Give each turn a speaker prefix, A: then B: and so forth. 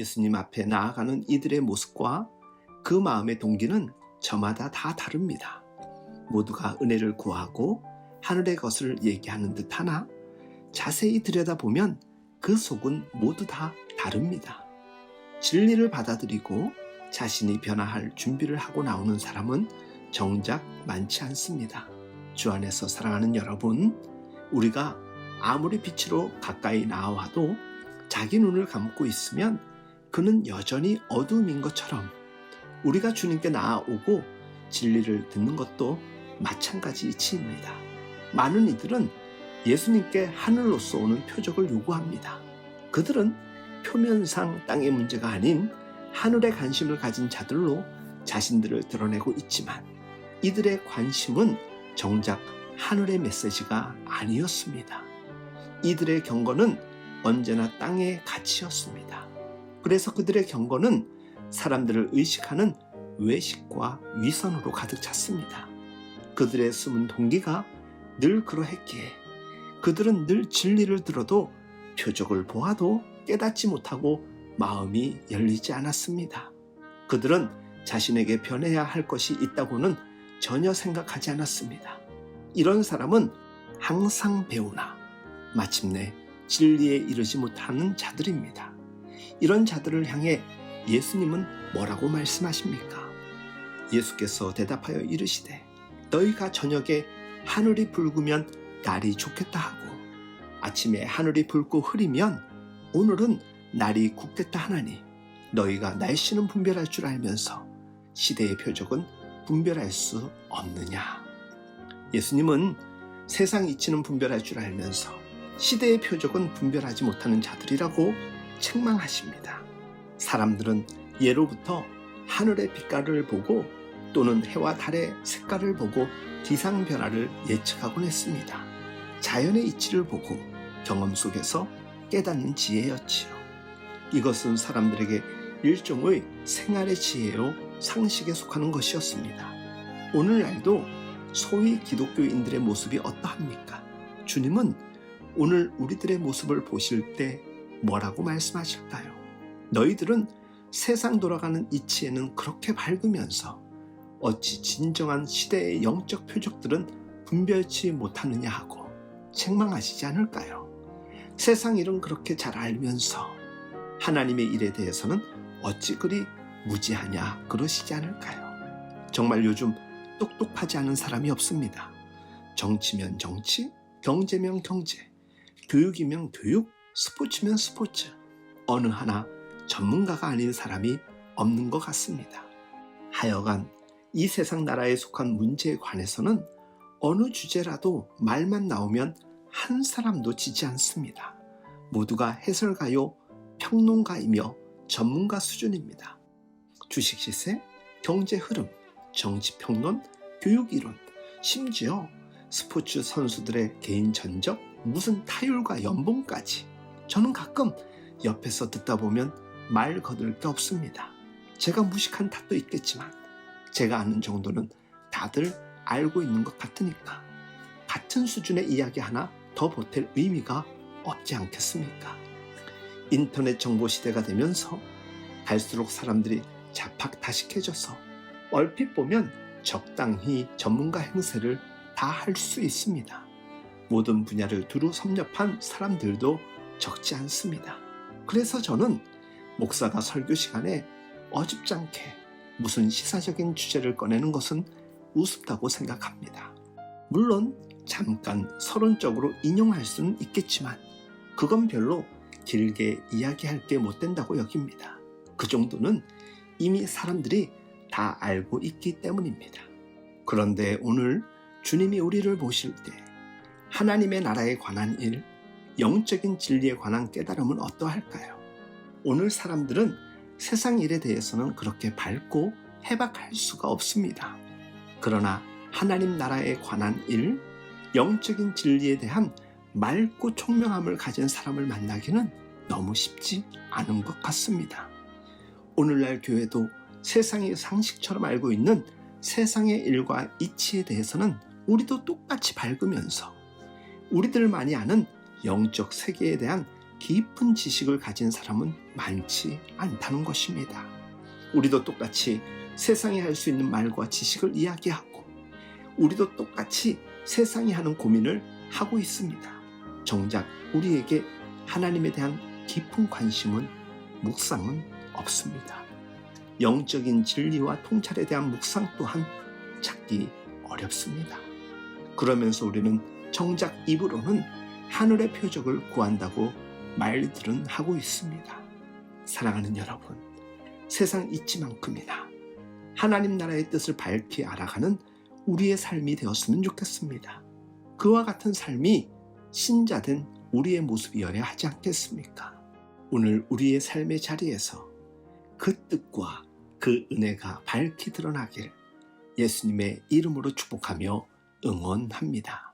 A: 예수님 앞에 나아가는 이들의 모습과 그 마음의 동기는 저마다 다 다릅니다. 모두가 은혜를 구하고 하늘의 것을 얘기하는 듯하나 자세히 들여다보면 그 속은 모두 다 다릅니다. 진리를 받아들이고 자신이 변화할 준비를 하고 나오는 사람은 정작 많지 않습니다. 주 안에서 사랑하는 여러분, 우리가 아무리 빛으로 가까이 나와도 자기 눈을 감고 있으면 그는 여전히 어두움인 것처럼 우리가 주님께 나아오고 진리를 듣는 것도 마찬가지 이치입니다. 많은 이들은 예수님께 하늘로서 오는 표적을 요구합니다. 그들은 표면상 땅의 문제가 아닌 하늘의 관심을 가진 자들로 자신들을 드러내고 있지만 이들의 관심은 정작 하늘의 메시지가 아니었습니다. 이들의 경건은 언제나 땅의 가치였습니다. 그래서 그들의 경건은 사람들을 의식하는 외식과 위선으로 가득 찼습니다. 그들의 숨은 동기가 늘 그러했기에 그들은 늘 진리를 들어도 표적을 보아도 깨닫지 못하고 마음이 열리지 않았습니다. 그들은 자신에게 변해야 할 것이 있다고는 전혀 생각하지 않았습니다. 이런 사람은 항상 배우나 마침내 진리에 이르지 못하는 자들입니다. 이런 자들을 향해 예수님은 뭐라고 말씀하십니까? 예수께서 대답하여 이르시되 너희가 저녁에 하늘이 붉으면 날이 좋겠다 하고 아침에 하늘이 붉고 흐리면 오늘은 날이 굳겠다 하나니 너희가 날씨는 분별할 줄 알면서 시대의 표적은 분별할 수 없느냐. 예수님은 세상 이치는 분별할 줄 알면서 시대의 표적은 분별하지 못하는 자들이라고 책망하십니다. 사람들은 예로부터 하늘의 빛깔을 보고 또는 해와 달의 색깔을 보고 기상 변화를 예측하곤 했습니다. 자연의 이치를 보고 경험 속에서 깨닫는 지혜였지요. 이것은 사람들에게 일종의 생활의 지혜요 상식에 속하는 것이었습니다. 오늘날도 소위 기독교인들의 모습이 어떠합니까? 주님은 오늘 우리들의 모습을 보실 때 뭐라고 말씀하실까요? 너희들은 세상 돌아가는 이치에는 그렇게 밝으면서 어찌 진정한 시대의 영적 표적들은 분별치 못하느냐 하고 책망하시지 않을까요? 세상 일은 그렇게 잘 알면서 하나님의 일에 대해서는 어찌 그리 무지하냐 그러시지 않을까요? 정말 요즘 똑똑하지 않은 사람이 없습니다. 정치면 정치, 경제면 경제, 교육이면 교육, 스포츠면 스포츠. 어느 하나 전문가가 아닌 사람이 없는 것 같습니다. 하여간 이 세상 나라에 속한 문제에 관해서는 어느 주제라도 말만 나오면 한 사람도 지지 않습니다. 모두가 해설가요, 평론가이며 전문가 수준입니다. 주식 시세, 경제 흐름, 정치 평론, 교육 이론, 심지어 스포츠 선수들의 개인 전적, 무슨 타율과 연봉까지. 저는 가끔 옆에서 듣다 보면 말 거둘 게 없습니다. 제가 무식한 탓도 있겠지만 제가 아는 정도는 다들 알고 있는 것 같으니까 같은 수준의 이야기 하나 더 보탤 의미가 없지 않겠습니까? 인터넷 정보 시대가 되면서 갈수록 사람들이 자팍다식해져서 얼핏 보면 적당히 전문가 행세를 다 할 수 있습니다. 모든 분야를 두루 섭렵한 사람들도 적지 않습니다. 그래서 저는 목사가 설교 시간에 어줍잖게 무슨 시사적인 주제를 꺼내는 것은 우습다고 생각합니다. 물론 잠깐 서론적으로 인용할 수는 있겠지만 그건 별로 길게 이야기할 게 못 된다고 여깁니다. 그 정도는 이미 사람들이 다 알고 있기 때문입니다. 그런데 오늘 주님이 우리를 보실 때 하나님의 나라에 관한 일, 영적인 진리에 관한 깨달음은 어떠할까요? 오늘 사람들은 세상 일에 대해서는 그렇게 밝고 해박할 수가 없습니다. 그러나 하나님 나라에 관한 일, 영적인 진리에 대한 맑고 총명함을 가진 사람을 만나기는 너무 쉽지 않은 것 같습니다. 오늘날 교회도 세상의 상식처럼 알고 있는 세상의 일과 이치에 대해서는 우리도 똑같이 밝으면서 우리들만이 아는 영적 세계에 대한 깊은 지식을 가진 사람은 많지 않다는 것입니다. 우리도 똑같이 세상이 할 수 있는 말과 지식을 이야기하고 우리도 똑같이 세상이 하는 고민을 하고 있습니다. 정작 우리에게 하나님에 대한 깊은 관심은 묵상은 없습니다. 영적인 진리와 통찰에 대한 묵상 또한 찾기 어렵습니다. 그러면서 우리는 정작 입으로는 하늘의 표적을 구한다고 말들은 하고 있습니다. 사랑하는 여러분, 세상 이치만큼이나 하나님 나라의 뜻을 밝히 알아가는 우리의 삶이 되었으면 좋겠습니다. 그와 같은 삶이 신자된 우리의 모습이어야 하지 않겠습니까? 오늘 우리의 삶의 자리에서 그 뜻과 그 은혜가 밝히 드러나길 예수님의 이름으로 축복하며 응원합니다.